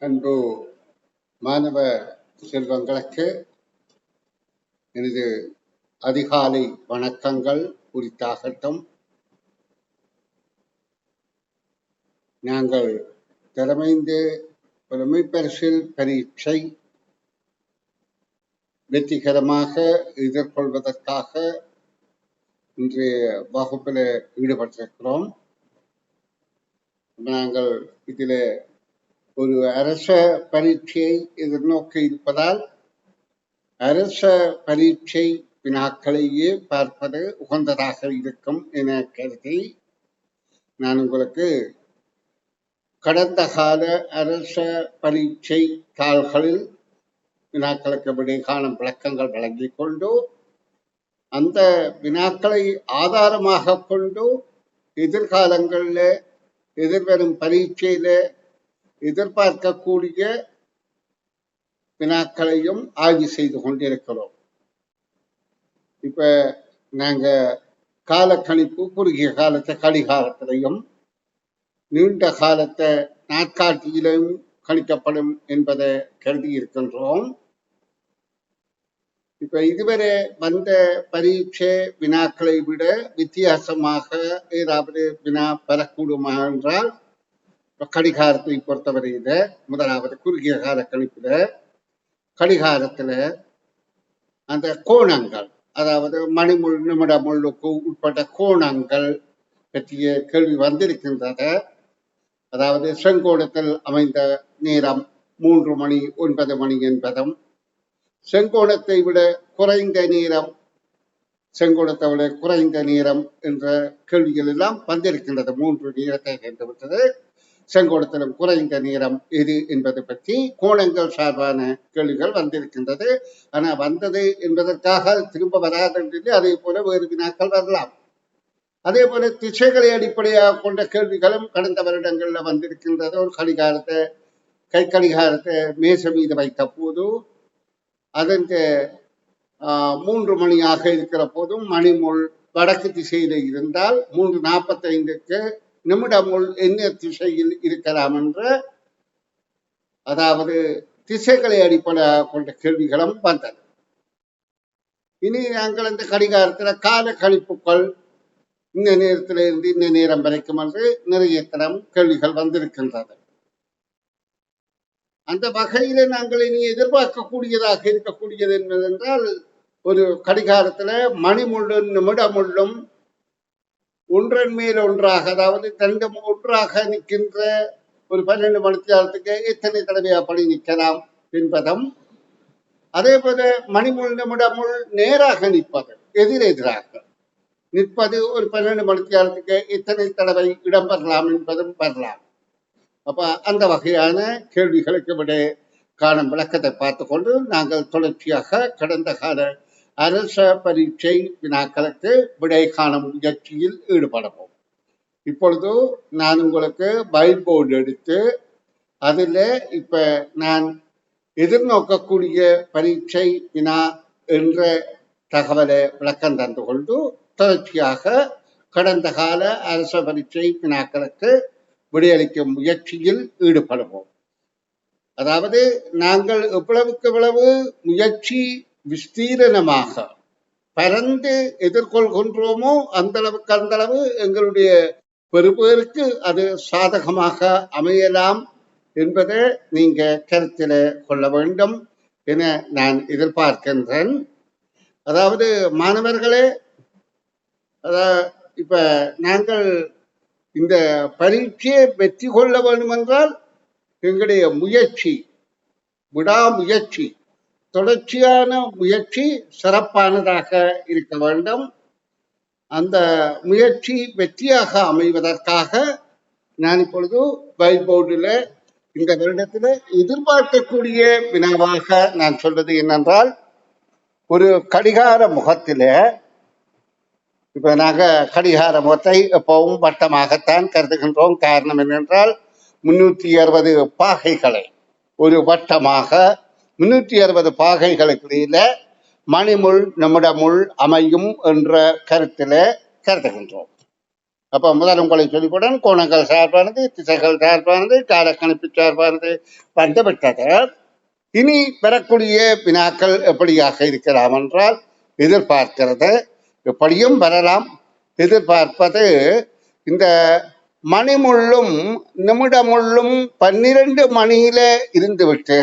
அன்பு மாணவ செல்வங்களுக்கு எனது அதிகாலை வணக்கங்கள் உரித்தாகட்டும். நாங்கள் திறமைந்து புலமைப்பரிசில் பரீட்சை வெற்றிகரமாக எதிர்கொள்வதற்காக இன்றைய வகுப்பில் ஈடுபட்டிருக்கிறோம். நாங்கள் இதில் ஒரு அரச பரீட்சையை எதிர்நோக்கி இருப்பதால் அரச பரீட்சை வினாக்களையே பார்ப்பது உகந்ததாக இருக்கும் என கருதி நான் உங்களுக்கு கடந்த கால அரச பரீட்சை தாள்களில் வினாக்களுக்கு விடைகாணும் விளக்கங்கள் வழங்கிக் கொண்டு அந்த வினாக்களை ஆதாரமாக கொண்டு எதிர்காலங்களில் எதிர்வரும் பரீட்சையில எதிர்பார்க்கக்கூடிய வினாக்களையும் ஆய்வு செய்து கொண்டிருக்கிறோம். இப்ப நாங்க காலக்கணிப்பு குறுகிய காலத்தை கடிகாரத்திலையும் நீண்ட காலத்தை நாட்காட்டியிலும் கணிக்கப்படும் என்பதை கருதி இருக்கின்றோம். இப்ப இதுவரை வந்த பரீட்சை வினாக்களை விட வித்தியாசமாக ஏதாவது வினா பெறக்கூடுமா என்றால் கடிகாரத்தை பொறுத்தவரையில முதலாவது குறுகிய கால கணிப்புல கடிகாரத்துல அந்த கோணங்கள், அதாவது மணிமுள் நிமிடமுள்ளுக்கு உட்பட்ட கோணங்கள் பற்றிய கேள்வி வந்திருக்கின்றன. அதாவது செங்கோணத்தில் அமைந்த நேரம் 3 மணி 9 மணி என்பதும், செங்கோணத்தை விட குறைந்த நேரம் செங்கோணத்தை விட குறைந்த நேரம் என்ற கேள்விகள் எல்லாம் வந்திருக்கின்றது. 3 நேரத்தை கண்டுவிட்டது. செங்கோணத்திலும் குறைந்த நேரம் எது என்பதை பற்றி கோணங்கள் சார்பான கேள்விகள் வந்திருக்கின்றது. ஆனா வந்தது என்பதற்காக திரும்ப வராது. அதே போல வேறு வினாக்கள் வரலாம். அதே போல திசைகளை அடிப்படையாக கொண்ட கேள்விகளும் கடந்த வருடங்கள்ல வந்திருக்கின்றது. ஒரு கடிகாரத்தை கை கடிகாரத்தை மேச மீது வைத்த போது அதற்கு 3 மணியாக இருக்கிற போதும் மணிமுள் வடக்கு திசையில இருந்தால் 3:45க்கு நிமிடமுள் என்ன திசையில் இருக்கலாம் என்ற, அதாவது திசைகளை அடிப்படையாக கொண்ட கேள்விகளும் வந்தது. இனி நாங்கள் இந்த கடிகாரத்துல கால கணிப்புகள் இந்த நேரத்தில இருந்து இந்த நேரம் வரைக்கும் என்று நிறைய தரம் கேள்விகள் வந்திருக்கின்றது. அந்த வகையில நாங்கள் இனி எதிர்பார்க்கக்கூடியதாக இருக்கக்கூடியது என்பதென்றால், ஒரு கடிகாரத்துல மணிமுள்ளும் நிமிடமுள்ளும் ஒன்றன் மேல் ஒன்றாக, அதாவது தண்டம் ஒன்றாக நிற்கின்ற ஒரு 12 மணித்தியாலத்துக்கு எத்தனை தடவை அப்படி நிற்கலாம் என்பதும், அதே போல மணிமுள் நிமிடமுள் நேராக நிற்பது, எதிரெதிராக நிற்பது ஒரு 12 மணித்தியாலத்துக்கு எத்தனை தடவை இடம்பெறலாம் என்பதும் வரலாம். அப்ப அந்த வகையான கேள்விகளுக்கு விட காணும் விளக்கத்தை பார்த்து கொண்டு நாங்கள் தொடர்ச்சியாக கடந்த கால அரச பரீட்சை வினாக்களுக்கு விடை காணும் முயற்சியில் ஈடுபடுவோம். இப்பொழுது நான் உங்களுக்கு வைட் போர்டு எடுத்து அதில் இப்ப நான் எதிர்நோக்கக்கூடிய பரீட்சை வினா என்ற தகவலை விளக்கம் தந்து கொண்டு தொடர்ச்சியாக கடந்த கால அரச பரீட்சை வினாக்களுக்கு விடையளிக்கும் முயற்சியில் ஈடுபடுவோம். அதாவது நாங்கள் எவ்வளவுக்கு எவ்வளவு முயற்சி விஸ்தீரணமாக பரந்து எதிர்கொள்கின்றோமோ அந்த அளவு எங்களுடைய பெறுபேருக்கு அது சாதகமாக அமையலாம் என்பதை நீங்க கருத்தில கொள்ள வேண்டும் என நான் எதிர்பார்க்கின்றேன். அதாவது மாணவர்களே, இப்ப நாங்கள் இந்த பரீட்சையை வெற்றி கொள்ள வேண்டும் என்றால் எங்களுடைய முயற்சி, விடாமுயற்சி, தொடர்ச்சியான முயற்சி சிறப்பானதாக இருக்க வேண்டும். அந்த முயற்சி வெற்றியாக அமைவதற்காக நான் இப்பொழுது வைட் போர்டில் இந்த வருடத்தில் எதிர்பார்க்கக்கூடிய வினாவாக நான் சொல்வது என்னென்றால், ஒரு கடிகார முகத்தில, இப்ப நாங்க கடிகார முகத்தை எப்பவும் வட்டமாகத்தான் கருதுகின்றோம். காரணம் என்னென்றால் 360 பாகைகளை ஒரு வட்டமாக 360 பாகைகளுக்கு இடையில மணிமுள் நிமிடமுள் அமையும் என்ற கருத்தில கருதுகின்றோம். அப்ப முதல் உங்களை சொல்லிக்கூடன் கோணங்கள் சார்பானது, திசைகள் சார்பானது, காலக்கணிப்பு சார்பானது வந்துவிட்டது. இனி வரக்கூடிய வினாக்கள் எப்படியாக இருக்கலாம் என்றால், எதிர்பார்க்கிறது எப்படியும் வரலாம். எதிர்பார்ப்பது இந்த மணிமுள்ளும் நிமிடமுள்ளும் 12 மணியில இருந்துவிட்டு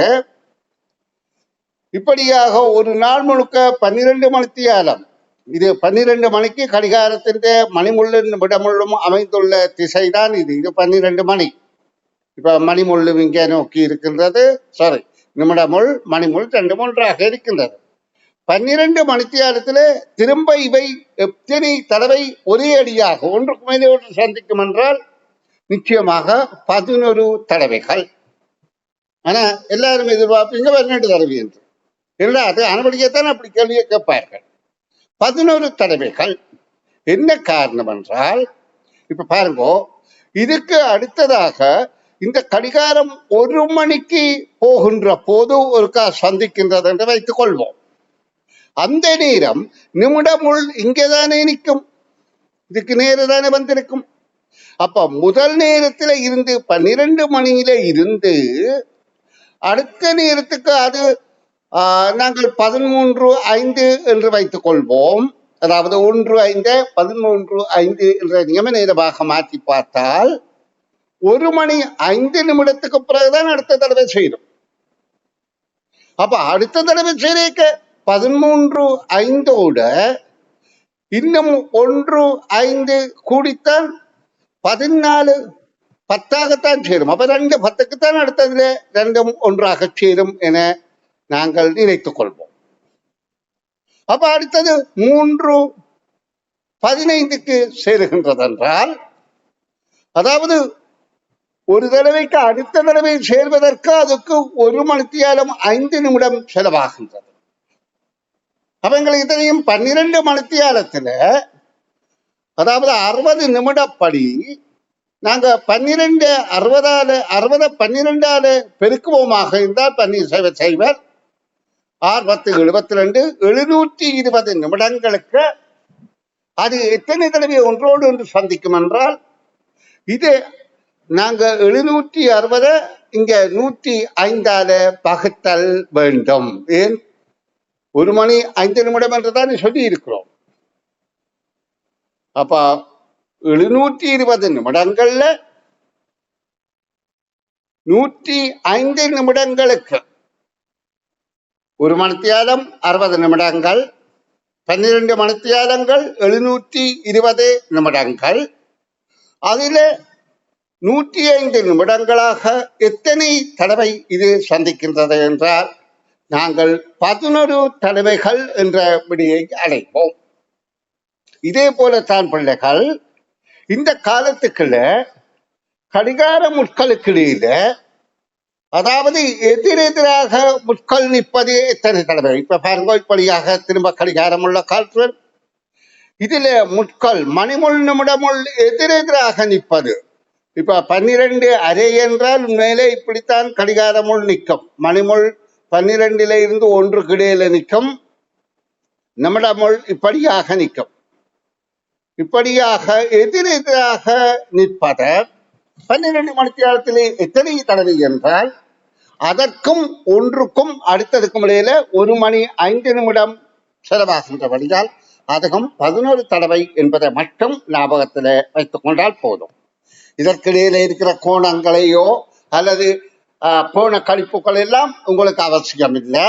இப்படியாக ஒரு நாள் முழுக்க 12 மணித்தியாலம், இது 12 மணிக்கு கடிகாரத்தின் மணிமுள்ளும் நிமிடமுள்ளும் அமைந்துள்ள திசைதான் இது. இது 12 மணி. இப்ப மணிமுள்ளும் இங்கே நோக்கி இருக்கின்றது, சாரி நிமிடமுள் மணிமுள் 2 3ஆக இருக்கின்றது. 12 மணித்தியாலத்துல திரும்ப இவை எத்தனை தடவை ஒரே அடியாக ஒன்றுக்கு மேலே ஒன்று சந்திக்கும் என்றால் நிச்சயமாக 11 தடவைகள். ஆனா எல்லாரும் எதிர்பார்ப்பீங்க 12 தடவை என்று. இல்லை, அது அனுபடிக்கத்தான் அப்படி கேள்வியை கேட்பார்கள். 11 தடவைகள். என்ன காரணம் என்றால், இப்ப பாருங்க, இதுக்கு அடுத்ததாக இந்த கடிகாரம் 1 மணிக்கு போகின்ற போது ஒருக்கா சந்திக்கின்றது என்று வைத்துக் கொள்வோம். அந்த நேரம் நிமிடமுள் இங்கேதானே நிற்கும், இதுக்கு நேரதானே வந்திருக்கும். அப்ப முதல் நேரத்துல இருந்து 12 மணியில இருந்து அடுத்த நேரத்துக்கு அது நாங்கள் 13:05 என்று வைத்துக் கொள்வோம். அதாவது 1:05 13:05 என்ற நியம நேரமாக மாற்றி பார்த்தால் 1 மணி 5 நிமிடத்துக்கு பிறகுதான் அடுத்த தடவை செய்யும். அப்ப அடுத்த தடவை செய்ய 13:05 இன்னும் 1:05 கூடித்தான் 14:10 சேரும். அப்ப 2:10 அடுத்ததுல 2 ஒன்றாக சேரும் என நாங்கள் நினைத்துக் கொள்வோம். அப்ப அடுத்தது 3:15 சேருகின்றது என்றால், அதாவது ஒரு தடவைக்கு அடுத்த தடவை சேர்வதற்கு அதுக்கு 1 மணித்தியாலம் 5 நிமிடம் செலவாகின்றது. அப்ப எங்களுக்கு தெரியும் 12 மணித்தியாலத்துல, அதாவது 60 நிமிடப்படி நாங்க 12 60 12 பெருக்குவோமாக இருந்தால் 12 செய்வர் 6 10 72 720 நிமிடங்களுக்கு அது எத்தனை தடவை ஒன்றோடு ஒன்று சந்திக்கும் என்றால், இது நாங்க 760 இங்க 105 பகுத்தல் வேண்டும். ஏன் 1 மணி 5 நிமிடம் என்றுதான் சொல்லி இருக்கிறோம். அப்ப 720 நிமிடங்கள்ல 105 நிமிடங்களுக்கு 1 மணித்தியாலம் 60 நிமிடங்கள், 12 மணித்தியாலங்கள் 720 நிமிடங்கள். அதில 105 நிமிடங்களாக எத்தனை தடவை இது சந்திக்கின்றது என்றால் நாங்கள் 11 தடவைகள் என்ற விடையை அடைப்போம். இதே போலத்தான் பிள்ளைகள், இந்த காலத்துக்குள்ள கடிகார முட்களுக்கு இடையில, அதாவது எதிரெதிராக முட்கள் நிற்பது எத்தனை தடவை. இப்ப பாருங்க, இப்படியாக திரும்ப கடிகாரம் உள்ள கால்கள், இதுல முட்கள் மணிமுள் நிமிடமுள் எதிரெதிராக நிற்பது. இப்ப 12:30 என்றால் மேலே இப்படித்தான் கடிகாரமுள் நிற்கும். மணிமுள் 12 இருந்து 1 இடையில நிற்கும். நிமிடமுள் இப்படியாக நிற்கும். இப்படியாக எதிரெதிராக நிற்பத 12 மணித்தியாலத்திலே எத்தனை தடவை என்றால் அதற்கும் ஒன்றுக்கும் அடுத்ததுக்கும் இடையில 1 மணி 5 நிமிடம் செலவாகின்றபடியால் அதுக்கும் 11 தடவை என்பதை மட்டும் ஞாபகத்துல வைத்துக் கொண்டால் போதும். இதற்கிடையில இருக்கிற கோணங்களையோ அல்லது போன கழிப்புகள் எல்லாம் உங்களுக்கு அவசியம் இல்லை.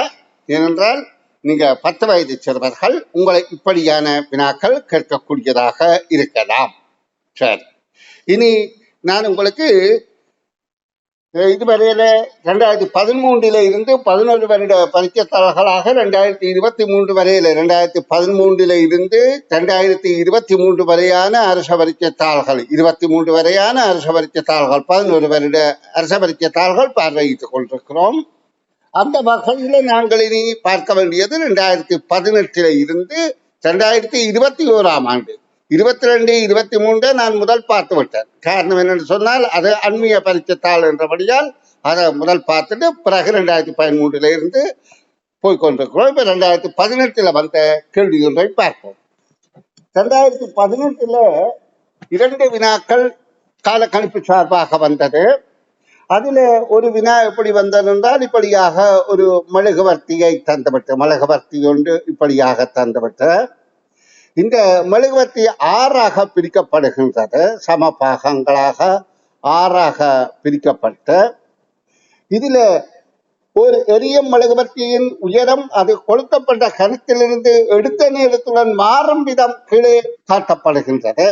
ஏனென்றால் நீங்க 10 வயது சிறுவர்கள், உங்களை இப்படியான வினாக்கள் கேட்கக்கூடியதாக இருக்கலாம். சரி, இனி நான் உங்களுக்கு இதுவரையில 2013 இருந்து 11 வருட பரீட்சைத்தாள்களாக 2023 வரையில 2013 இருந்து 2023 வரையான அரச பரீட்சைத்தாள்கள், 23 வரையான அரச பரீட்சைத்தாள்கள், 11 வருட அரச பரீட்சைத்தாள்கள் பார்வையிட்டுக் கொண்டிருக்கிறோம். அந்த வகையில நாங்கள் இனி பார்க்க வேண்டியது 2018 இருந்து 2021 ஆண்டு 22 23 நான் முதல் பார்த்து விட்டேன். காரணம் என்னன்னு சொன்னால் அது அண்மைய பரீட்சைத்தாள் என்றபடியால் அதை முதல் பார்த்துட்டு பிறகு 2013 இருந்து போய்கொண்டிருக்கிறோம். இப்ப 2018 வந்த கேள்வி ஒன்றை பார்ப்போம். 2018 2 வினாக்கள் காலக்கணிப்பு சார்பாக வந்தது. அதுல ஒரு வினா எப்படி வந்தது என்றால், இப்படியாக ஒரு மெழுகுவர்த்தியை தந்துவிட்டு, மெழுகுவர்த்தி ஒன்று இப்படியாக தந்துவிட்டு, இந்த மெழுகுவர்த்தி 6ஆக பிரிக்கப்படுகின்றது. சம பாகங்களாக 6ஆக பிரிக்கப்பட்டு, இதுல ஒரு எரியும் மெழுகுவர்த்தியின் உயரம் அது கொளுத்தப்பட்ட கருத்திலிருந்து எடுத்த நேரத்துடன் மாறும் விதம் கீழே காட்டப்படுகின்றது.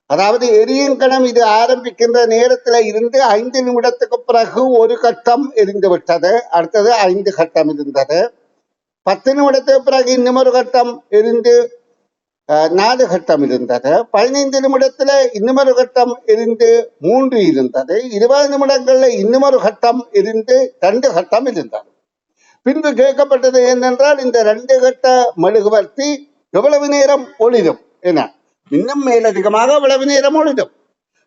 அதாவது எரியும் கணம் இது ஆரம்பிக்கின்ற நேரத்தில் இருந்து 5 நிமிடத்துக்கு பிறகு ஒரு கட்டம் எரிந்து விட்டது. அடுத்தது 5 கட்டம் இருந்தது. 10 நிமிடத்துக்கு பிறகு இன்னும் ஒரு கட்டம் எரிந்து 4 கட்டம் இருந்தது. 15 நிமிடத்துல இன்னும் ஒரு கட்டம் எரிந்து 3 இருந்தது. 20 நிமிடங்கள்ல இன்னும் ஒரு கட்டம் எரிந்து 2 கட்டம் இருந்தது. பின்பு கேட்கப்பட்டது என்னென்றால், இந்த 2 கட்ட மெழுகுவர்த்தி எவ்வளவு நேரம் ஒளிரும் என. இன்னும் மேலதிகமாக எவ்வளவு நேரம் ஒளிரும்.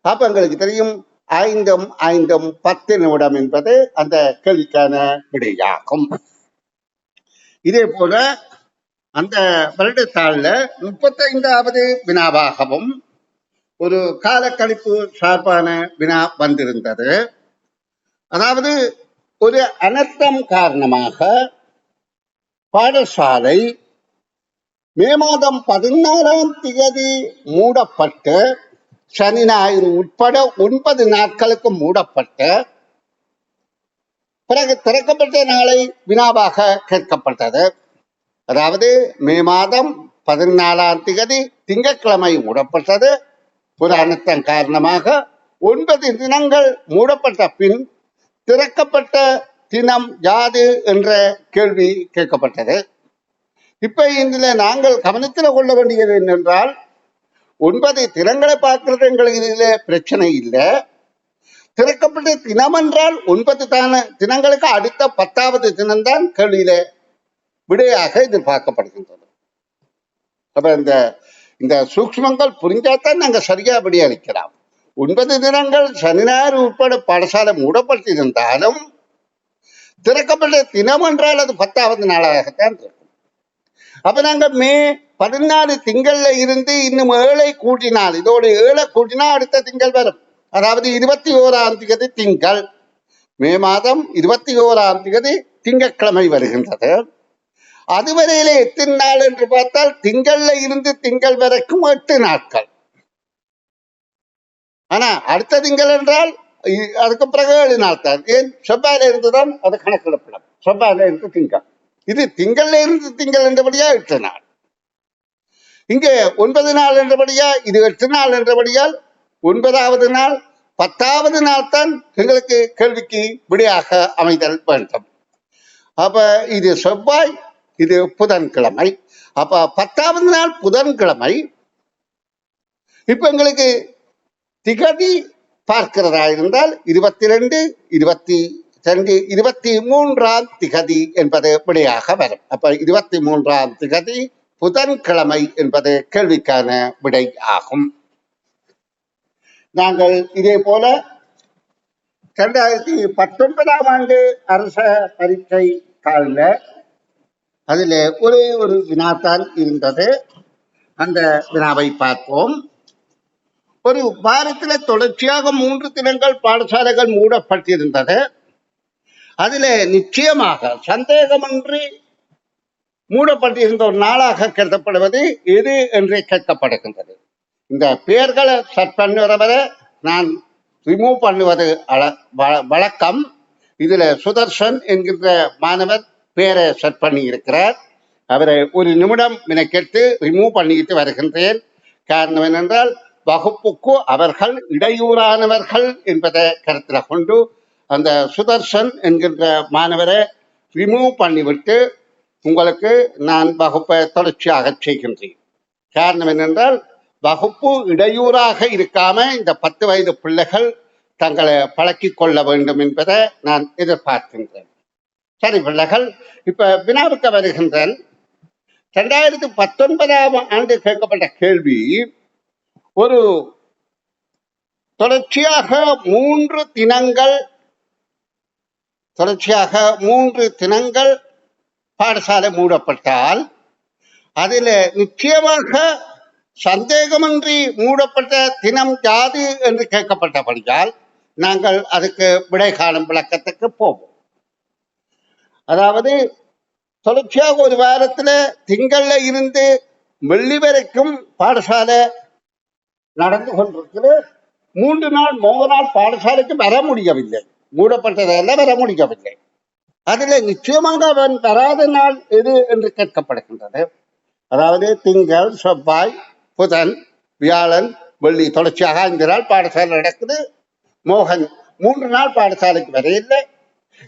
அப்ப எங்களுக்கு தெரியும் 5 5 10 நிமிடம் என்பது அந்த கேள்விக்கான விடையாகும். இதே போல அந்த வருடத்தாள்ல 35வது வினாவாகவும் ஒரு காலக்கணிப்பு சார்பான வினா வந்திருந்தது. அதாவது ஒரு அனர்த்தம் காரணமாக பாடசாலை மே மாதம் 14ஆம் தேதி மூடப்பட்டு, சனி ஞாயிறு உட்பட 9 நாட்களுக்கு மூடப்பட்டு, பிறகு திறக்கப்பட்ட நாளை வினாவாக கேட்கப்பட்டது. அதாவது மே மாதம் 14ஆம் தேதி திங்கட்கிழமை மூடப்பட்டது. ஒரு அனர்த்தம் காரணமாக 9 தினங்கள் மூடப்பட்ட பின் திறக்கப்பட்ட தினம் யாது என்ற கேள்வி கேட்கப்பட்டது. இப்ப இதுல நாங்கள் கவனத்தில் கொள்ள வேண்டியது என்னென்றால், 9 தினங்களை பார்க்கறது எங்களுக்கு இதுல பிரச்சனை இல்லை. திறக்கப்பட்ட தினம் என்றால் 9 தினங்களுக்கு அடுத்த 10வது தினம்தான் கேள்வியில விடையாக எதிர்பார்க்கப்படுகின்றது. அப்ப இந்த சூக்ஷ்மங்கள் புரிஞ்சாதான் நாங்க சரியா விடை அளிக்கலாம். 9 தினங்கள் சனி ஞாயிறு உட்பட பாடசாலை மூடப்பட்டிருந்தாலும் திறக்கப்பட்ட தினம் என்றால் அது 10வது நாளாகத்தான் இருக்கும். அப்ப நாங்க மே 14 திங்கள்ல இருந்து இன்னும் 7 கூட்டினால், இதோடு 7 கூட்டினா அடுத்த திங்கள் வரும். அதாவது 21ஆம் தேதி திங்கள். மே மாதம் 21ஆம் தேதி திங்கட்கிழமை வருகின்றது. அதுவரையில எத்தனை நாள் என்று பார்த்தால், திங்கள்ல இருந்து திங்கள் வரைக்கும் 8 நாட்கள். ஆனா அடுத்த திங்கள் என்றால் அதுக்கு பிறகு 7 நாள் தான். ஏன்? செவ்வாயில இருந்துதான் அது கணக்கெடுப்படும். செவ்வாயில இருந்து திங்கள். இது திங்கள்ல இருந்து திங்கள் என்றபடியா 8 நாள். இங்கே 9 நாள் என்றபடியா இது 8 நாள் என்றபடியால் 9வது நாள் 10வது நாள் தான் எங்களுக்கு கேள்விக்கு விடையாக அமைதல் வேண்டும். அப்ப இது செவ்வாய், இது புதன்கிழமை. அப்ப 10வது நாள் புதன்கிழமை. இப்ப எங்களுக்கு திகதி பார்க்கிறதா இருந்தால் 22, 22, 23ஆம் திகதி என்பது விடையாக வரும். அப்ப 23ஆம் திகதி புதன்கிழமை என்பது கேள்விக்கான விடை ஆகும். நாங்கள் இதே போல 2019ஆம் ஆண்டு அரச பரீட்சை கால அதுல ஒரே ஒரு வினாத்தான் இருந்தது. அந்த வினாவை பார்ப்போம். ஒரு வாரத்துல தொடர்ச்சியாக 3 தினங்கள் பாடசாலைகள் மூடப்பட்டிருந்தது. அதுல நிச்சயமாக சந்தேகமின்றி மூடப்பட்டிருந்த ஒரு நாளாக கருதப்படுவது எது என்று கேட்கப்படுகின்றது. இந்த பெயர்களை செட் பண்ணுறவரை நான் ரிமூவ் பண்ணுவது வழக்கம். இதுல சுதர்ஷன் என்கின்ற மாணவர் பேரை செட் பண்ணி இருக்கிறார். அவரை ஒரு நிமிடம் மெனக்கெட்டு ரிமூவ் பண்ணிட்டு வருகின்றேன். காரணம் என்னென்றால், வகுப்புக்கு அவர்கள் இடையூறானவர்கள் என்பதை கருத்தில் கொண்டு அந்த சுதர்ஷன் என்கின்ற மாணவரை ரிமூவ் பண்ணிவிட்டு உங்களுக்கு நான் வகுப்பை தொடர்ச்சியாக செய்கின்றேன். காரணம் என்னென்றால், வகுப்பு இடையூறாக இருக்காம இந்த 10 வயது பிள்ளைகள் தங்களை பழக்கிக் கொள்ள வேண்டும் என்பதை நான் எதிர்பார்க்கின்றேன். சரி பிள்ளைகள், இப்ப வினாவுக்கு வருகின்றேன். 2019ஆம் ஆண்டு கேட்கப்பட்ட கேள்வி, ஒரு தொடர்ச்சியாக 3 தினங்கள் பாடசாலை மூடப்பட்டால் அதில் நிச்சயமாக சந்தேகமின்றி மூடப்பட்ட தினம் யாது என்று கேட்கப்பட்டபடியால் நாங்கள் அதுக்கு விடை காணும் விளக்கத்துக்கு போவோம். அதாவது தொடர்ச்சியாக ஒரு வாரத்துல திங்கள்ல இருந்து வெள்ளி வரைக்கும் பாடசாலை நடந்து கொண்டிருக்கிறது. 3 நாள் 3 நாள் பாடசாலைக்கு வர முடியவில்லை, மூடப்பட்டதெல்லாம் வர முடியவில்லை. அதுல நிச்சயமாக அவன் வராத நாள் எது என்று கேட்கப்படுகின்றது. அதாவது திங்கள், செவ்வாய், புதன், வியாழன், வெள்ளி தொடர்ச்சியாக 5 நாள் பாடசாலை நடக்குது. மோகன் 3 நாள் பாடசாலைக்கு வரையில்லை.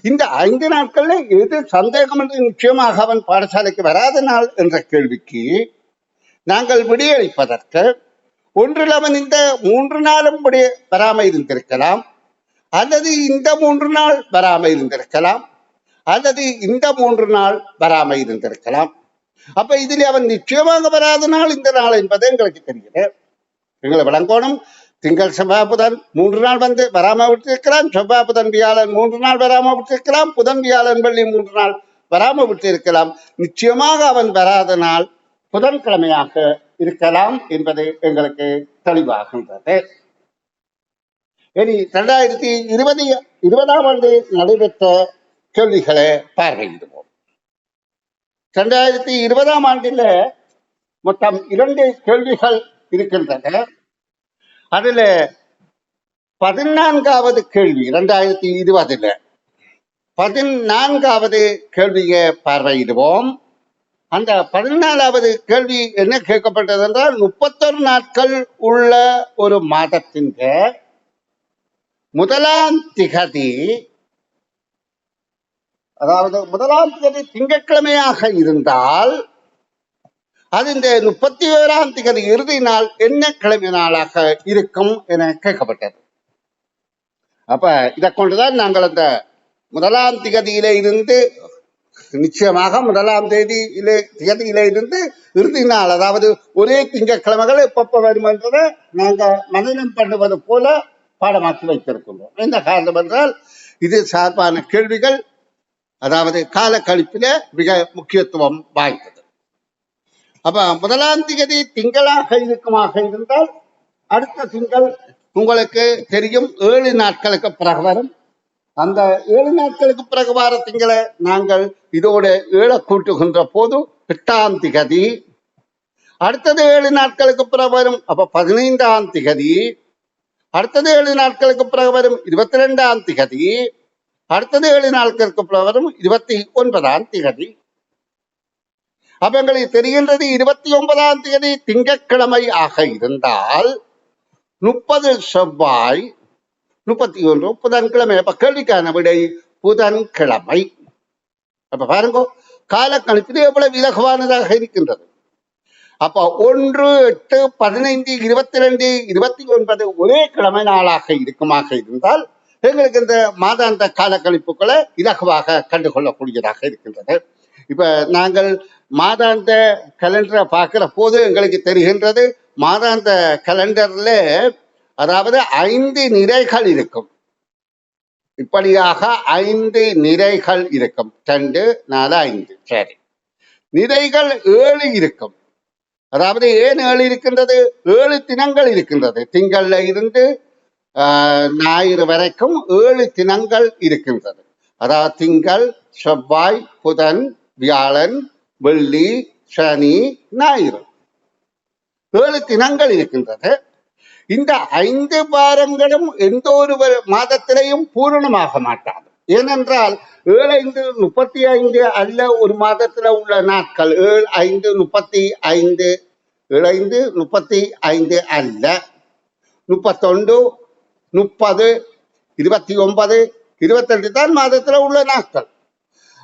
இந்த 5 நாட்கள்ல எது சந்தேகம் என்று நிச்சயமாக அவன் பாடசாலைக்கு வராத நாள் என்ற கேள்விக்கு நாங்கள் விடையளிப்பதற்கு ஒன்றில் அவன் இந்த 3 நாளும் வராம இருந்திருக்கலாம், அல்லது இந்த 3 நாள் வராம இருந்திருக்கலாம், அல்லது இந்த 3 நாள் வராம இருந்திருக்கலாம். அப்ப இதில் அவன் நிச்சயமாக வராத நாள் இந்த நாள் என்பது எங்களுக்கு தெரியுது. எங்களை விளங்கோணும். திங்கள், செவ்வாய், புதன் 3 நாள் வந்து வராம விட்டிருக்கலாம், செவ்வாய், புதன், வியாழன் 3 நாள் வராம விட்டிருக்கலாம், புதன், வியாழன், வெள்ளி 3 நாள் வராம விட்டிருக்கலாம். நிச்சயமாக அவன் வராத நாள் புதன்கிழமையாக இருக்கலாம் என்பது எங்களுக்கு தெளிவாகின்றது. இனி 2020ஆம் ஆண்டு நடைபெற்ற கேள்விகளை பார்வையிடுவோம். 2020ஆம் ஆண்டில் மொத்தம் 2 கேள்விகள் இருக்கின்றன. அதுல 14வது கேள்வி 2020 14வது கேள்வியை பார்வையிடுவோம். அந்த 14வது கேள்வி என்ன கேட்கப்பட்டது என்றால், 31 நாட்கள் உள்ள ஒரு மாதத்தின் முதலாம் திகதி, அதாவது முதலாம் திகதி திங்கட்கிழமையாக இருந்தால் அது இந்த 31ஆம் திகதி இறுதி நாள் என்ன கிழமை நாளாக இருக்கும் என கேட்கப்பட்டது. அப்ப இதை கொண்டுதான் நாங்கள் அந்த முதலாம் திகதியில இருந்து நிச்சயமாக முதலாம் திகதியில இருந்து இறுதி நாள், அதாவது ஒரே திங்கட்கிழமைகள் எப்பப்ப வரும் என்றதை நாங்க மனனம் பண்ணுவது போல பாடமாக்கி வைத்திருக்கின்றோம். என்ன காரணம் என்றால் இது சார்பான கேள்விகள், அதாவது கால கழிப்பில மிக முக்கியத்துவம் வாய்ந்தது. அப்ப முதலாம் திகதி திங்களாக இருக்குமாக இருந்தால் அடுத்த திங்கள் உங்களுக்கு தெரியும் 7 நாட்களுக்கு பிறகு வரும். அந்த 7 நாட்களுக்கு பிறகு வார திங்களை நாங்கள் இதோட 7 கூட்டுகின்ற போது 8ஆம் திகதி. அடுத்தது 7 நாட்களுக்கு பிறகு வரும், அப்ப 15ஆம் திகதி. அடுத்தது 7 நாட்களுக்கு பிறகு வரும் 22ஆம் திகதி. அடுத்தது 7 நாட்களுக்கு பிறகு வரும் 29ஆம் திகதி. அப்ப எங்களுக்கு தெரிகின்றது 29ஆம் தேதி திங்கட்கிழமை ஆக இருந்தால் 30 செவ்வாய், 31 புதன்கிழமை. அப்ப கேள்விக்கான விடை புதன்கிழமை. அப்ப பாருங்க, காலக்கணிப்பு எவ்வளவு இலகுவானதாக இருக்கின்றது. அப்ப 1, 8, 15, 22, 29 ஒரே கிழமை நாளாக இருக்குமாக இருந்தால் எங்களுக்கு இந்த மாதாந்த காலக்கணிப்புகளை இலகுவாக கண்டுகொள்ளக்கூடியதாக இருக்கின்றது. இப்ப நாங்கள் மாதாந்த கலண்டரை பார்க்கிற போது எங்களுக்கு தெரிகின்றது, மாதாந்த கலண்டர்ல அதாவது 5 நிறைகள் இருக்கும். இப்படியாக 5 நிறைகள் இருக்கும். 2, 4, 5. சரி, நிறைகள் 7 இருக்கும். அதாவது ஏன் 7 இருக்கின்றது? 7 தினங்கள் இருக்கின்றது. திங்கள்ல இருந்து ஞாயிறு வரைக்கும் 7 தினங்கள் இருக்கின்றது. அதாவது திங்கள், செவ்வாய், புதன், வியாழன், வெள்ளி, சனி, ஞாயிறு 7 தினங்கள் இருக்கின்றது. இந்த 5 வாரங்களும் எந்த ஒரு மாதத்திலையும் பூரணமாக மாட்டாது. ஏனென்றால் 7, 5, 35 அல்ல ஒரு மாதத்துல உள்ள நாட்கள். 7, 5, 35, 7, 5, 35 அல்ல, 31, 30, 29, 28 தான் மாதத்துல உள்ள நாட்கள்.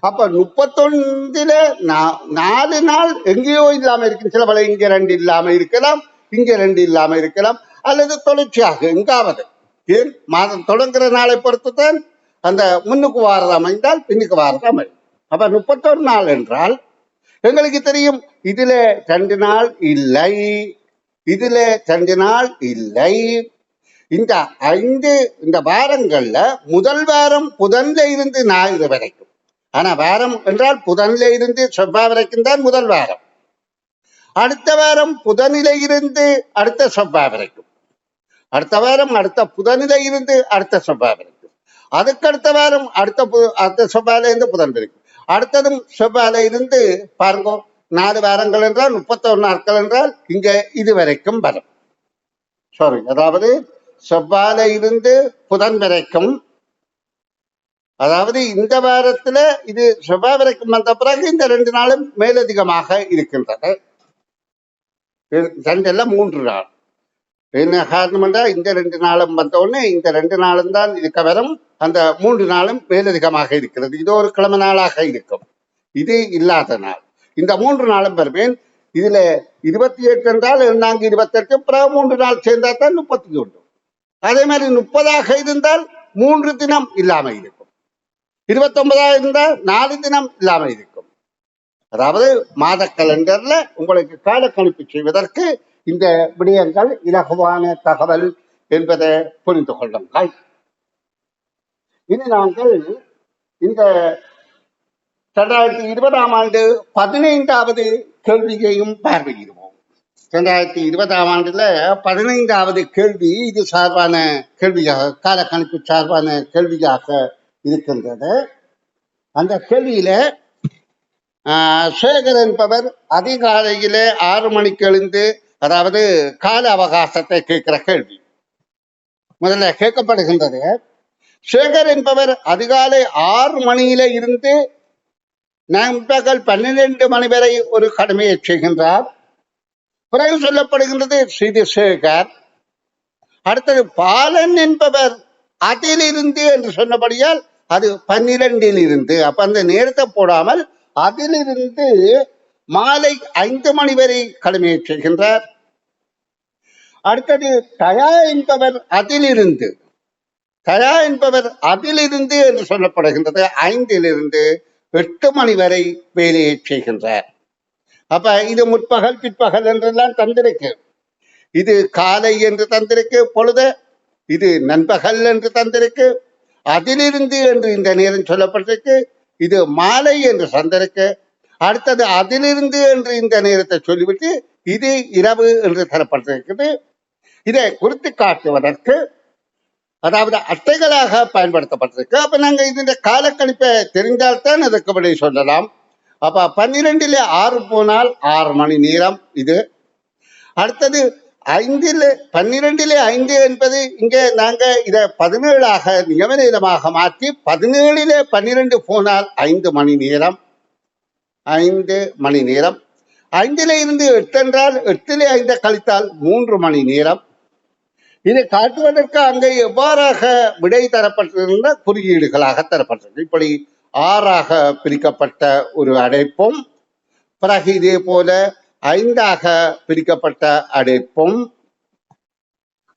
அப்ப 31 4 நாள் எங்கேயோ இல்லாம இருக்கு. சில பல இங்க 2 இல்லாம இருக்கலாம், இங்க 2 இல்லாம இருக்கலாம், அல்லது தொடர்ச்சியாக எங்காவது. ஏன் மாதம் தொடங்குற நாளை பொறுத்துதான் அந்த முன்னுக்கு வாரதா அமைந்தால் பின்னுக்கு வாரதா அமையும். அப்ப 31 நாள் என்றால் எங்களுக்கு தெரியும், இதுல 2 நாள் இல்லை, இதுல 2 நாள் இல்லை. இந்த 5 வாரங்கள்ல முதல் வாரம் புதன்ல இருந்து ஞாயிறு வரைக்கும். ஆனா வாரம் என்றால் புதன்ல இருந்து செவ்வாய் வரைக்கும் தான் முதல் வாரம். அடுத்த வாரம் புதனிலை இருந்து அடுத்த செவ்வாய் வரைக்கும், அடுத்த வாரம் அடுத்த புதனிலை இருந்து அடுத்த செவ்வாய் வரைக்கும், அதுக்கு அடுத்த வாரம் அடுத்த செவ்வாயில இருந்து புதன் வரைக்கும், அடுத்ததும் செவ்வாயில இருந்து பாருங்க 4 வாரங்கள் என்றால் 31 நாட்கள் என்றால் இங்க இது வரைக்கும் வரும். சாரி, அதாவது செவ்வாயில இருந்து புதன் வரைக்கும், அதாவது இந்த வாரத்துல இது செவ்வாய் வரைக்கும் வந்த பிறகு இந்த 2 நாளும் மேலதிகமாக இருக்கின்றது. 3 நாள். என்ன காரணம் என்றால் இந்த 2 நாளும் வந்த உடனே இந்த 2 நாளும் தான் இருக்க வரும், அந்த 3 நாளும் மேலதிகமாக இருக்கிறது. இது ஒரு கிழமை நாளாக இருக்கும், இது இல்லாத நாள். இந்த 3 நாளும் வருவேன். இதுல 28 என்றால் நாங்க 28, பிறகு 3 நாள் சேர்ந்தா தான் 31. அதே மாதிரி 30 இருந்தால் 3 தினம் இல்லாம இருக்கும், 29 இருந்தால் 4 தினம் இல்லாம இருக்கும். அதாவது மாத கலண்டர்ல உங்களுக்கு கால கணிப்பு செய்வதற்கு இந்த விடயங்கள் இலகுவான தகவல் என்பதை புரிந்து கொள்ளுங்கள். இனி நாங்கள் இந்த 2020ஆம் ஆண்டு 15வது கேள்வியையும் பார்வையிடுவோம். 2020ஆம் ஆண்டுல 15வது கேள்வி இது சார்பான கேள்வியாக, கால கணிப்பு சார்பான கேள்வியாக இருக்கின்றது. அந்த கேள்வியில சேகர் என்பவர் அதிகாலையிலே 6 மணிக்கு எழுந்து, அதாவது கால அவகாசத்தை கேட்கிற கேள்வி முதல்ல கேட்கப்படுகின்றது. சேகர் என்பவர் அதிகாலை 6 மணியில இருந்து நண்பகல் 12 மணி வரை ஒரு கடமையை செய்கின்றார். பிறகு சொல்லப்படுகின்றது ஸ்ரீ சேகர். அடுத்தது பாலன் என்பவர் அதிலிருந்து என்று சொன்னபடியால் அது 12 இருந்து, அப்ப அந்த நேரத்தை போடாமல் அதிலிருந்து மாலை 5 மணி வரை கடமையை செய்கின்றார். அடுத்தது தயா என்பவர் அதிலிருந்து என்று சொல்லப்படுகின்றது 5 to 8 மணி வரை வேலையை செய்கின்றார். அப்ப இது முற்பகல் பிற்பகல் என்றெல்லாம் தந்திருக்கு. இது காலை என்று தந்திருக்கு பொழுது, இது நண்பகல் என்று தந்திருக்கு, அதிலிருந்து என்று இந்த நேரம் சொல்லப்பட்டிருக்கு, இது மாலை என்று தந்திருக்கு. அடுத்தது அதிலிருந்து என்று இந்த நேரத்தை சொல்லிவிட்டு இது இரவு என்று தரப்பட்டிருக்குது. இதை குறித்து காட்டுவதற்கு அதாவது அட்டைகளாக பயன்படுத்தப்பட்டிருக்கு. அப்ப நாங்க இந்த காலக்கணிப்பை தெரிந்தால்தான் அதற்கு விடை சொல்லலாம். அப்ப 12ல் 6 போனால் 6 மணி நேரம் இது. அடுத்தது 12ல் 5 என்பது இங்கே நாங்க இதை 17ஆக நியம நேரமாக மாற்றி 17ல் 12 போனால் 5 மணி நேரம். 5 மணி நேரம். 5ல் இருந்து 8 என்றால் 8ல் 5 கழித்தால் 3 மணி நேரம். இதை காட்டுவதற்கு அங்கே எவ்வாறாக விடை தரப்பட்டிருந்த குறியீடுகளாக தரப்பட்டிருக்கு. இப்படி 6ஆக பிரிக்கப்பட்ட ஒரு அடைப்பும், பிறகு இதே போல 5ஆக பிரிக்கப்பட்ட அடைப்பும்,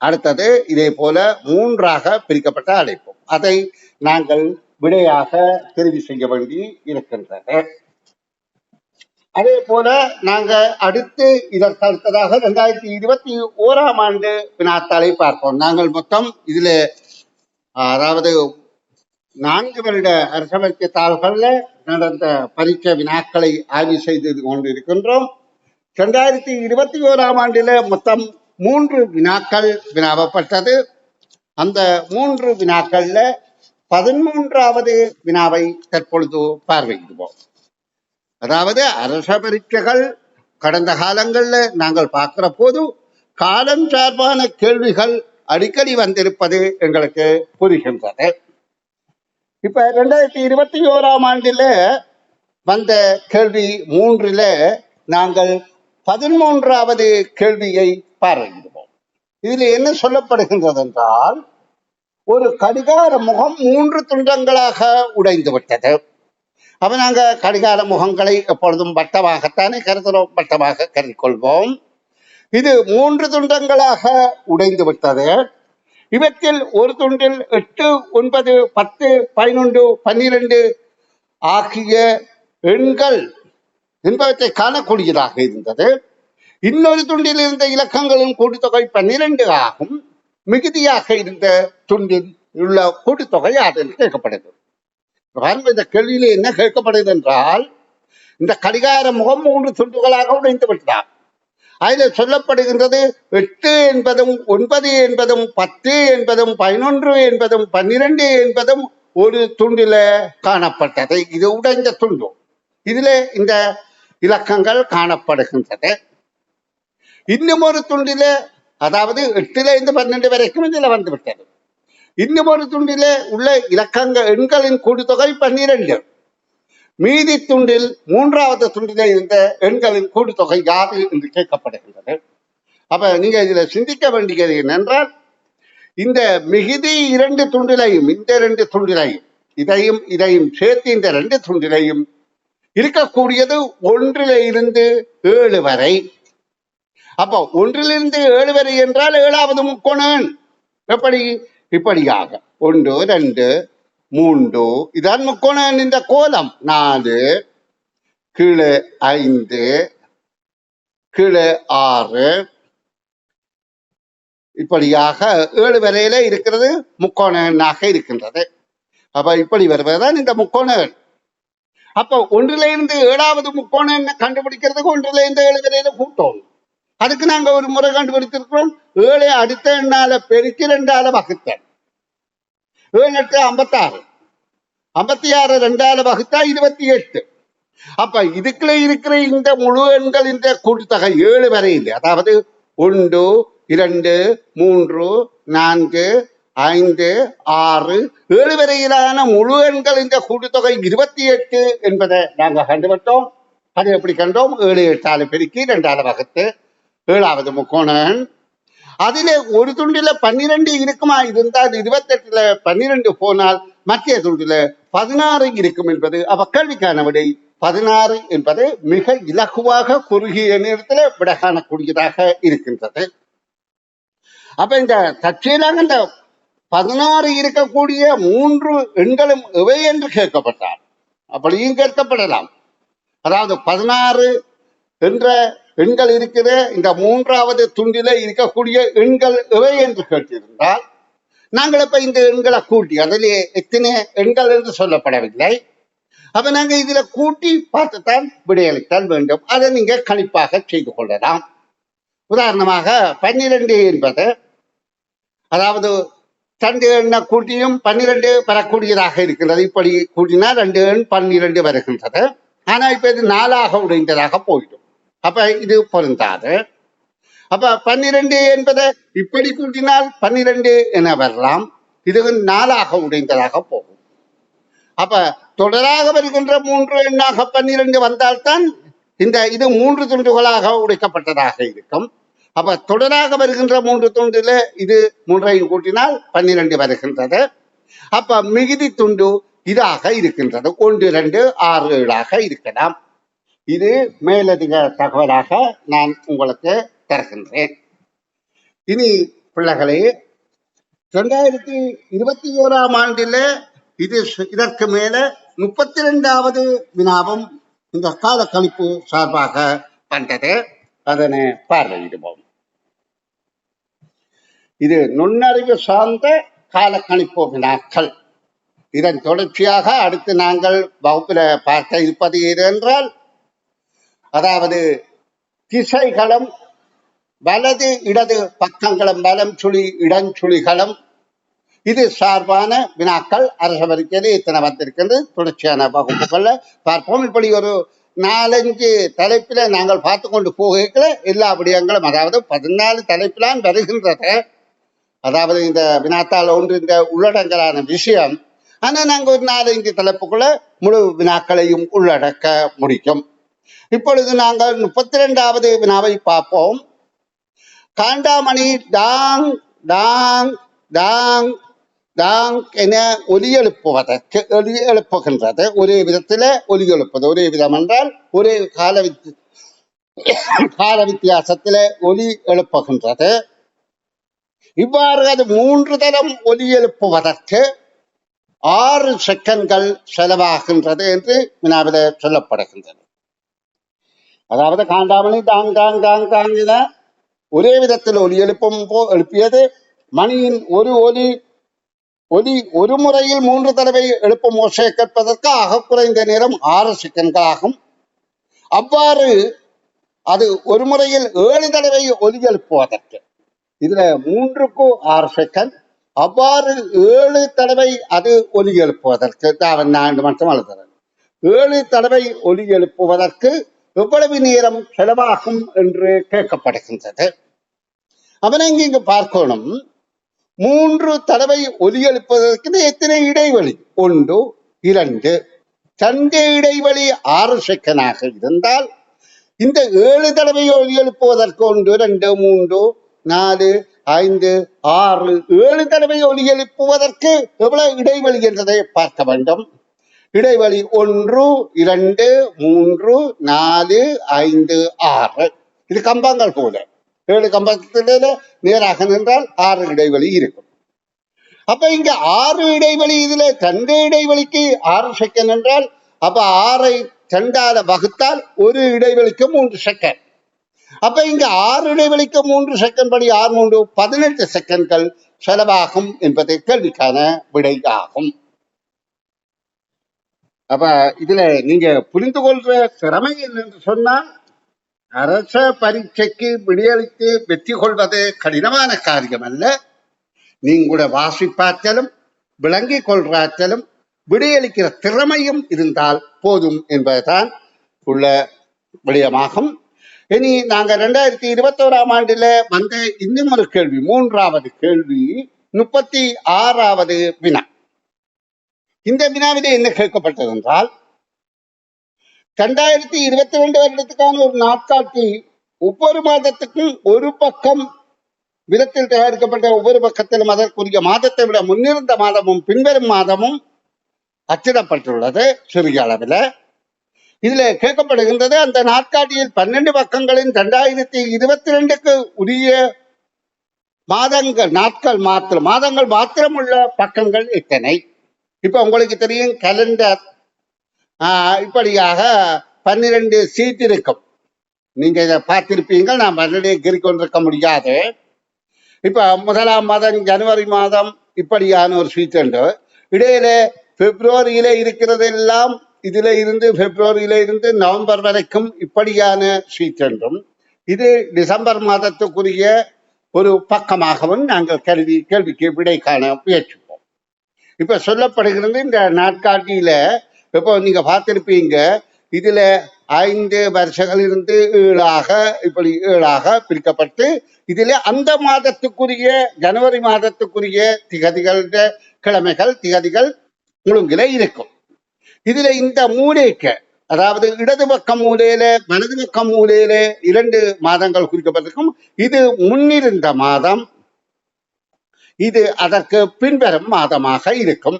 அடுத்தது இதே போல 3ஆக பிரிக்கப்பட்ட அடைப்பும், அதை நாங்கள் விடையாக தெரிவு செய்ய வேண்டி இருக்கின்றது. அதே போல நாங்க அடுத்து இதற்கு அடுத்ததாக 2021ஆம் ஆண்டு வினாத்தாளை பார்ப்போம். நாங்கள் மொத்தம் இதுல அதாவது 4 வருட அரசமைப்பு தாள்கள்ல நடந்த பரீட்சை வினாக்களை ஆய்வு செய்து கொண்டிருக்கின்றோம். 2021ஆம் ஆண்டில மொத்தம் 3 வினாக்கள் வினாவப்பட்டது. அந்த 3 வினாக்கள்ல 13வது வினாவை தற்பொழுது பார்வையிடுவோம். அதாவது அரச பரீட்சைகள் கடந்த காலங்கள்ல நாங்கள் பார்க்கிற போது காலம் சார்பான கேள்விகள் அடிக்கடி வந்திருப்பது எங்களுக்கு புரிகின்றது. இப்ப 2021ஆம் ஆண்டில வந்த கேள்வி 3ல நாங்கள் 13வது கேள்வியை பார்வையிடுவோம். இதுல என்ன சொல்லப்படுகின்றது என்றால், ஒரு கடிகார முகம் 3 துண்டங்களாக உடைந்து விட்டது. அப்ப நாங்க கடிகார முகங்களை எப்பொழுதும் வட்டமாகத்தானே கருதுகிறோம், வட்டமாக கருதிக்கொள்வோம். இது 3 துண்டங்களாக உடைந்து விட்டது. இவற்றில் ஒரு துண்டில் 8, 9, 10, 11, 12 ஆகிய எண்கள் என்பவற்றை காணக்கூடியதாக இருந்தது. இன்னொரு துண்டில் இருந்த இலக்கங்களின் கூட்டுத்தொகை 12 ஆகும். மிகுதியாக இருந்த துண்டில் உள்ள கூட்டுத்தொகை அதில் கேட்கப்படுது. இந்த கேள்வியில என்ன கேட்கப்படுது என்றால், இந்த கடிகார முகம் 3 துண்டுகளாக உடைந்து விட்டார். அதுல சொல்லப்படுகின்றது 8 என்பதும் 9 என்பதும் 10 என்பதும் 11 என்பதும் 12 என்பதும் ஒரு துண்டில காணப்பட்டது. இது உடைந்த துண்டு. இதுல இந்த இலக்கங்கள் காணப்படுகின்றது. இன்னும் ஒரு துண்டில, அதாவது 8ல இருந்து 12 வரைக்கும் இதுல வந்துவிட்டது. இன்னும் ஒரு துண்டில உள்ள இலக்கங்கள் எண்களின் கூட்டுத்தொகை 12. மீதி துண்டில் 3வது துண்டில இருந்த எண்களின் கூட்டுத்தொகை யாது என்று கேட்கப்படுகின்றது. அப்ப நீங்க இதுல சிந்திக்க வேண்டியது என்னென்றால், இந்த மிகுதி 2 துண்டிலையும், இந்த 2 துண்டிலையும், இதையும் சேர்த்து இந்த 2 துண்டிலையும் இருக்கக்கூடியது 1ல இருந்து 7 வரை. அப்ப 1லிருந்து 7 வரை என்றால் 7வது முக்கோணம் எப்படி? இப்படியாக 1 2 3, இதான் முக்கோணம். இந்த கோலம் 4, கீழே 5, கீழே 6, இப்படியாக 7 வரையில இருக்கிறது முக்கோணாக இருக்கின்றது. அப்ப இப்படி வருவதுதான் இந்த முக்கோணம். அப்ப 1ல இருந்து 7வது முக்கோணம் கண்டுபிடிக்கிறதுக்கு 1ல இருந்து 7 வரையில கூட்டம். அதுக்கு நாங்க ஒரு முறை கண்டுபிடித்திருக்கிறோம். 7 அடுத்த எண்ணால பெருக்கி 2ஆல வகுத்தல். 7 8 56, 56 2ஆல வகுத்தா 28. அப்ப இதுக்குள்ள இருக்கிற இந்த முழு எண்கள் இந்த கூட்டுத்தொகை 7 வரையில், அதாவது 1 2 3 4 5 6 7 வரையிலான முழு எண்கள் இந்த கூட்டுத்தொகை 28 என்பதை நாங்க கண்டுபிட்டோம். அது எப்படி கண்டோம்? 7 8ஆல பெருக்கி 2ஆல வகுத்து 7வது முக்கோணம். அதிலே ஒரு துண்டில 12 இருக்குமா இருந்தால் 28ல 12 போனால் மத்திய துண்டில 16 இருக்கும் என்பது கேள்விக்கான விடை. 16 என்பது மிக இலகுவாக குறுகிய நேரத்தில் விட காணக்கூடியதாக இருக்கின்றது. அப்ப இந்த தற்செயலாக இந்த 16 இருக்கக்கூடிய 3 எண்களும் எவை என்று கேட்கப்பட்டால் அப்படியும் கேட்கப்படலாம். அதாவது 16 என்ற எண்கள் இருக்கிற இந்த 3வது துண்டில இருக்கக்கூடிய எண்கள் எவை என்று கேட்டிருந்தால், நாங்கள் இப்ப இந்த எண்களை கூட்டி, அதில் எத்தனை எண்கள் என்று சொல்லப்படவில்லை. அப்ப நாங்க இதுல கூட்டி பார்த்துத்தான் விடையளித்தல் வேண்டும். அதை நீங்க கணிப்பாக செய்து கொள்ளலாம். உதாரணமாக 12 என்பது, அதாவது 2 எண்ணை கூட்டியும் 12 பெறக்கூடியதாக இருக்கிறது. இப்படி கூட்டினா 2 எண் 12 வருகின்றது. ஆனா இப்ப இது 4ஆக உடைந்ததாக போயிடும். அப்ப இது பொருந்தாது. அப்ப 12 என்பதை இப்படி கூட்டினால் 12 என வரலாம். இது 4ஆக உடைந்ததாக போகும். அப்ப தொடராக வருகின்ற 3 எண்ணாக 12 வந்தால்தான் இது 3 துண்டுகளாக உடைக்கப்பட்டதாக இருக்கும். அப்ப தொடராக வருகின்ற 3 துண்டுல இது 3ஐயும் கூட்டினால் 12 வருகின்றது. அப்ப மிகுதி துண்டு இதாக இருக்கின்றது. 1 2 6 7ஆக இருக்கலாம். இது மேலதிக தகவலாக நான் உங்களுக்கு தருகின்றேன். இனி பிள்ளைகளே, 2021ஆம் ஆண்டில இதற்கு மேல 32வது வினாவும் இந்த கால கணிப்பு சார்பாக வந்தது. அதனை பார்வையிடுவோம். இது நுண்ணறிவு சார்ந்த கால கணிப்பு வினாக்கள். இதன் தொடர்ச்சியாக அடுத்து நாங்கள் வகுப்பில பார்க்க இருப்பது எது என்றால், அதாவது திசைகளும் வலது இடது பக்கங்களும் வலம் சுழி இடஞ்சுழிகளும் இது சார்பான வினாக்கள் அரச வரிக்கையில் இத்தனை வந்திருக்கிறது. தொடர்ச்சியான வகுப்புகள்ல பார்ப்போம். இப்படி ஒரு 4-5 தலைப்பில நாங்கள் பார்த்து கொண்டு போகிற எல்லா விடயங்களும், அதாவது 14 தலைப்பிலான் வருகின்றது. அதாவது இந்த வினாத்தாள் ஒன்று இந்த உள்ளடங்கலான விஷயம். ஆனா நாங்கள் ஒரு 4-5 தலைப்புக்குள்ள முழு வினாக்களையும் உள்ளடக்க முடியும். இப்பொழுது நாங்கள் 32வது வினாவை பார்ப்போம். காண்டாமணி டாங் டாங் டாங் டாங் என ஒலி எழுப்புகின்றது. ஒரே விதத்துல ஒலி எழுப்பது. ஒரே விதம் என்றால் ஒரே கால வித்தியாசத்தில ஒலி எழுப்புகின்றது. இவ்வாறு அது 3 தரம் ஒலி எழுப்புவதற்கு 6 செகண்ட்கள் செலவாகின்றது என்று வினாவில சொல்லப்படுகின்றது. அதாவது காண்டாமணி டாங் டாங் டாங் டாங் என ஒரே விதத்தில் ஒலி எழுப்பியது. மணியின் ஒரு முறையில் 3 தடவை எழுப்பும் ஓசையை கேட்பதற்கு குறைந்த நேரம் 6 செகண்ட்கள் ஆகும். அவ்வாறு அது ஒரு முறையில் 7 தடவை ஒலி எழுப்புவதற்கு இதுல 3க்கு 6 செகண்ட் அவ்வாறு 7 தடவை அது ஒலி எழுப்புவதற்கு அவன் 4 மட்டும் அழுதுறேன் 7 தடவை ஒலி எழுப்புவதற்கு எவ்வளவு நேரம் செலவாகும் என்று கேட்கப்படுகின்றது. அவனை இங்கு பார்க்கணும் 3 தடவை ஒலி எழுப்புவதற்கு எத்தனை இடைவெளி 1 2 2 இடைவெளி 6 செகண்டாக இருந்தால் இந்த 7 தடவை ஒலி எழுப்புவதற்கு 1 2 3 4 5 6 7 தடவை ஒலி எழுப்புவதற்கு எவ்வளவு இடைவெளி என்றதை பார்க்க வேண்டும். இடைவெளி 1 2 3 4 5 6 இது கம்பங்கள் போல 7 கம்பத்தில நேராக நின்றால் 6 இடைவெளி இருக்கும். அப்ப இங்க 6 இடைவெளி இதுல 2 இடைவெளிக்கு 6 செகண்ட் என்றால் அப்ப 6ஐ 2ஆல வகுத்தால் ஒரு இடைவெளிக்கு 3 செகண்ட். அப்ப இங்க 6 இடைவெளிக்கு 3 செகண்ட் படி 6 3 18 செகண்ட்கள் செலவாகும் என்பதை கேள்விக்கான விடை ஆகும். அப்ப இதுல நீங்க புரிந்து கொள்ற திறமை என்னென்று சொன்னால் அரச பரீட்சைக்கு விடையளித்து வெற்றி கொள்வது கடினமான காரியம் அல்ல. நீங்களோட வாசிப்பாற்றலும் விளங்கிக் கொள்றாற்றலும் விடையளிக்கிற திறமையும் இருந்தால் போதும் என்பதுதான் உள்ள விடயமாகும். இனி நாங்க 2021ஆம் ஆண்டுல வந்த இன்னும் ஒரு கேள்வி 3வது கேள்வி 36வது வினா. இந்த வினாவிலே என்ன கேட்கப்பட்டது என்றால் 2022 வருடத்துக்கான ஒரு நாட்காட்டி ஒவ்வொரு மாதத்துக்கும் ஒரு பக்கம் விதத்தில் தயாரிக்கப்பட்ட ஒவ்வொரு பக்கத்திலும் அதற்குரிய மாதத்தை விட முன்னிருந்த மாதமும் பின்வரும் மாதமும் அச்சிடப்பட்டுள்ளது சிறிய அளவில். இதுல கேட்கப்படுகின்றது அந்த நாட்காட்டியில் 12 பக்கங்களின் 2022க்கு உரிய மாதங்கள் மாத்திரம் உள்ள பக்கங்கள் எத்தனை? இப்ப உங்களுக்கு தெரியும் கேலண்டர் இப்படியாக 12 சீட் இருக்கும். நீங்க இதை பார்த்திருப்பீங்க. நான் 12 கொண்டிருக்க முடியாது. இப்ப 1ஆம் மாதம் ஜனவரி மாதம் இப்படியான ஒரு சீட் உண்டு. இடையில பிப்ரவரியில இருக்கிறதெல்லாம் இதுல இருந்து பிப்ரவரியில இருந்து நவம்பர் வரைக்கும் இப்படியான சீட் என்றும் இது டிசம்பர் மாதத்துக்குரிய ஒரு பக்கமாகவும் நாங்கள் கேள்விக்கு விடை காண முயற்சிப்போம். இப்ப சொல்லப்படுகிறது இந்த நாட்காட்டியில இப்போ நீங்க பார்த்திருப்பீங்க இதுல 5 வருஷங்கள் இருந்து 7ஆக இப்படி 7ஆக பிரிக்கப்பட்டு இதுல அந்த மாதத்துக்குரிய ஜனவரி மாதத்துக்குரிய கிழமைகள் திகதிகள் ஒழுங்குல இருக்கும். இதுல இந்த மூலைக்கு அதாவது இடது பக்க மூலையில வலது பக்க மூலையில 2 மாதங்கள் குறிக்கப்பட்டிருக்கும். இது முன்னிருந்த மாதம், இது அதற்கு பின்வரும் மாதமாக இருக்கும்.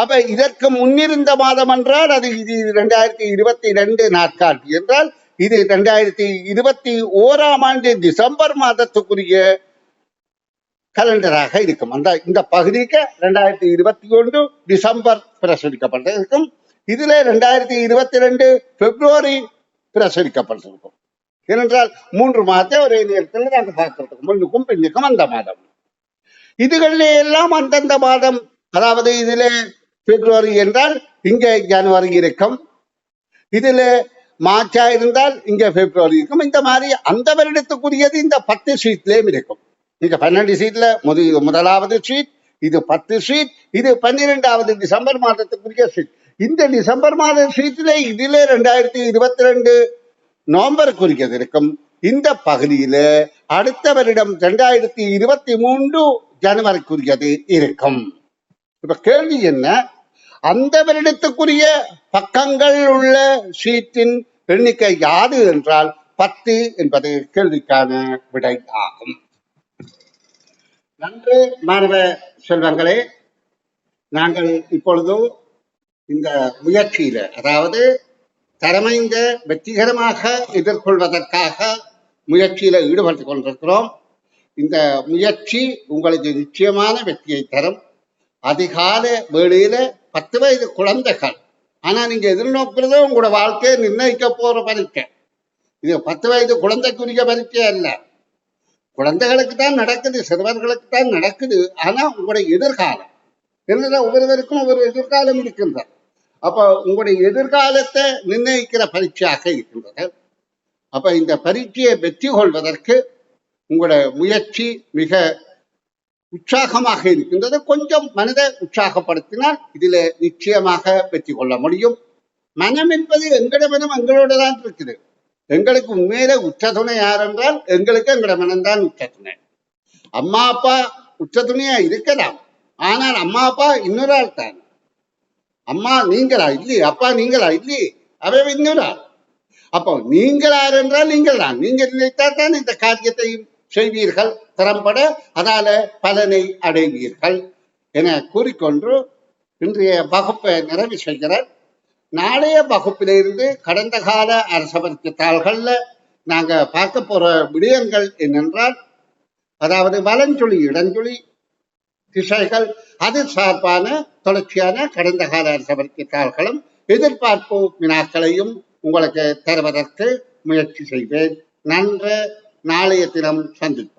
அப்ப இதற்கு முன்னிருந்த மாதம் என்றால் அது இது 2022 நாட்காட்டி என்றால் இது 2021ஆம் ஆண்டு டிசம்பர் மாதத்துக்குரிய கலண்டராக இருக்கும். அந்த இந்த பகுதிக்கு 2021 டிசம்பர் பிரசுரிக்கப்பட்டிருக்கும். இதுல 2022 பிப்ரவரி பிரசுரிக்கப்பட்டிருக்கும். ஏனென்றால் 3 மாதத்தை ஒரே நேரத்தில் நாங்கள் பார்க்கிறோம். முன்னுக்கும் பின்னுக்கும் அந்த மாதம். இதுகளில் எல்லாம் அந்தந்த மாதம், அதாவது இதுல பிப்ரவரி என்றால் இங்க ஜனவரி இருக்கும், இதுல மார்ச்சா இருந்தால் இங்க பிப்ரவரி இருக்கும். இந்த மாதிரி அந்த வருடத்துக்குரியது இந்த 10 சீட்லயும் இருக்கும். இங்க 12 சீட்ல முதலாவது சீட், இது 10 சீட், இது 12வது டிசம்பர் மாதத்துக்குரிய சீட். இந்த டிசம்பர் மாத சீட்ல இதுல 2022 நவம்பருக்குரியது இருக்கும். இந்த பகுதியில அடுத்த வருடம் 2023 ஜனவரிக்குரியது இருக்கும். இப்ப கேள்வி என்ன? அந்த வருடத்துக்குரிய பக்கங்கள் உள்ள சீட்டின் எண்ணிக்கை யாது என்றால் 10 என்பது கேள்விக்கான விடை ஆகும். நன்று மாணவ செல்வங்களே, நாங்கள் இப்பொழுது இந்த முயற்சியில, அதாவது தரமைந்த வெற்றிகரமாக எதிர்கொள்வதற்காக முயற்சியில ஈடுபட்டுக் கொண்டிருக்கிறோம். இந்த முயற்சி உங்களுக்கு நிச்சயமான வெற்றியை தரும். அதிகால வேளையில 10 வயது குழந்தைகள், ஆனா நீங்க எதிர்நோக்குறது உங்களோட வாழ்க்கையை நிர்ணயிக்க போற பரீட்சை. இது 10 வயது குழந்தைக்குரிய பரீட்சை அல்ல. குழந்தைகளுக்கு தான் நடக்குது, சிறுவர்களுக்கு தான் நடக்குது. ஆனா உங்களுடைய எதிர்காலம் என்ன, ஒவ்வொருவருக்கும் ஒவ்வொரு எதிர்காலம் இருக்கின்றது. அப்ப உங்களுடைய எதிர்காலத்தை நிர்ணயிக்கிற பரீட்சையாக இருக்கின்றது. அப்ப இந்த பரீட்சையை வெற்றி கொள்வதற்கு உங்களோட முயற்சி மிக உற்சாகமாக இருக்கின்றது. கொஞ்சம் மனதை உற்சாகப்படுத்தினால் இதுல நிச்சயமாக வெற்றி கொள்ள முடியும். மனம் என்பது எங்கட மனம் எங்களோட தான் இருக்குது. எங்களுக்கு உண்மையில உற்ற துணை யார் என்றால் எங்களுக்கு எங்கட மனம்தான் உற்ற துணை. அம்மா அப்பா உற்ற துணையா இருக்கலாம், ஆனால் அம்மா அப்பா இன்னொரு ஆள் தான். அம்மா நீங்களா இல்லையே, அப்பா நீங்களா இல்லையே, அவை இன்னொரு ஆள். அப்போ நீங்கள் யார் என்றால் நீங்கள் தான். நீங்கள் நினைத்தால் தான் இந்த காரியத்தையும் செய்வீர்கள் திறம்பட, அதால பலனை அடைவீர்கள் என கூறிக்கொண்டு இன்றைய வகுப்பை நிறைவு செய்கிறார். நாளைய வகுப்பிலிருந்து கடந்த கால அரச பரீட்சை தாள்கள்ல நாங்க பார்க்க போற விடயங்கள் என்னென்றால், அதாவது வலஞ்சொலி இடஞ்சொலி திசைகள் அது சார்பான தொடர்ச்சியான கடந்த கால அரச பரீட்சை தாள்களும் எதிர்பார்ப்பு வினாக்களையும் உங்களுக்கு தருவதற்கு முயற்சி செய்வேன். நன்று. நாளைய தினம் சந்திப்போம்.